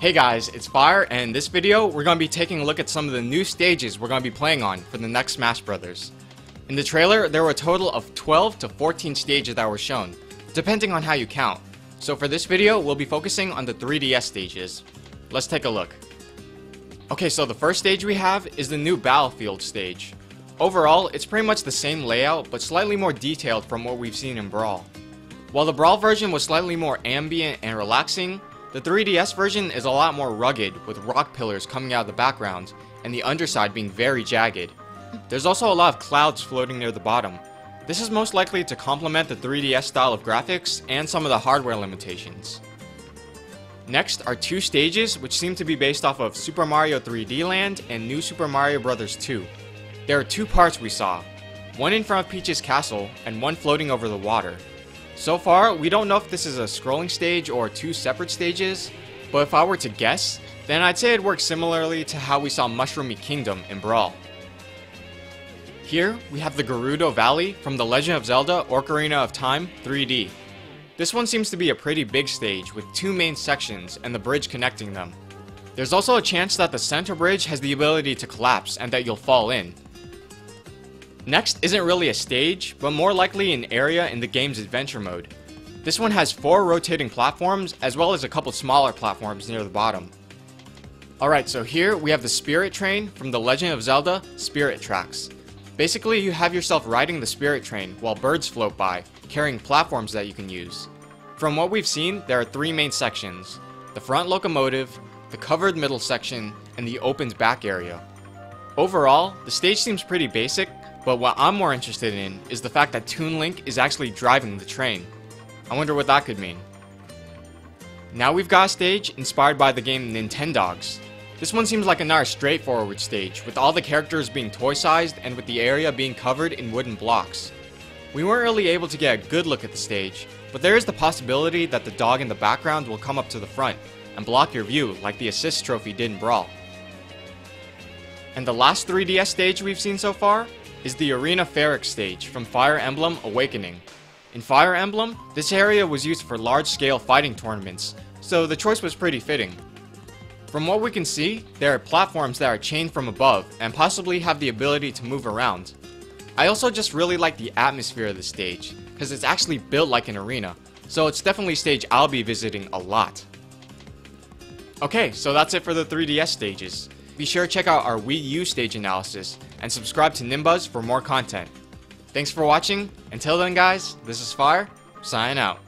Hey guys, it's Fire, and in this video, we're going to be taking a look at some of the new stages we're going to be playing on for the next Smash Brothers. In the trailer, there were a total of 12 to 14 stages that were shown, depending on how you count. So for this video, we'll be focusing on the 3DS stages. Let's take a look. Okay, so the first stage we have is the new Battlefield stage. Overall, it's pretty much the same layout, but slightly more detailed from what we've seen in Brawl. While the Brawl version was slightly more ambient and relaxing, the 3DS version is a lot more rugged, with rock pillars coming out of the background, and the underside being very jagged. There's also a lot of clouds floating near the bottom. This is most likely to complement the 3DS style of graphics and some of the hardware limitations. Next are two stages which seem to be based off of Super Mario 3D Land and New Super Mario Bros. 2. There are two parts we saw, one in front of Peach's castle and one floating over the water. So far, we don't know if this is a scrolling stage or two separate stages, but if I were to guess, then I'd say it works similarly to how we saw Mushroomy Kingdom in Brawl. Here, we have the Gerudo Valley from The Legend of Zelda Ocarina of Time 3D. This one seems to be a pretty big stage with two main sections and the bridge connecting them. There's also a chance that the center bridge has the ability to collapse and that you'll fall in. Next isn't really a stage, but more likely an area in the game's adventure mode. This one has 4 rotating platforms, as well as a couple smaller platforms near the bottom. Alright, so here we have the Spirit Train from The Legend of Zelda Spirit Tracks. Basically, you have yourself riding the Spirit Train while birds float by, carrying platforms that you can use. From what we've seen, there are 3 main sections: the front locomotive, the covered middle section, and the opened back area. Overall, the stage seems pretty basic, but what I'm more interested in is the fact that Toon Link is actually driving the train. I wonder what that could mean. Now we've got a stage inspired by the game Nintendogs. This one seems like another straightforward stage, with all the characters being toy-sized and with the area being covered in wooden blocks. We weren't really able to get a good look at the stage, but there is the possibility that the dog in the background will come up to the front and block your view like the assist trophy did in Brawl. And the last 3DS stage we've seen so far is the Arena Ferric stage from Fire Emblem Awakening. In Fire Emblem, this area was used for large-scale fighting tournaments, so the choice was pretty fitting. From what we can see, there are platforms that are chained from above and possibly have the ability to move around. I also just really like the atmosphere of the stage, because it's actually built like an arena, so it's definitely a stage I'll be visiting a lot. Okay, so that's it for the 3DS stages. Be sure to check out our Wii U stage analysis, and subscribe to NinBuzz for more content. Thanks for watching. Until then guys, this is Fire, signing out.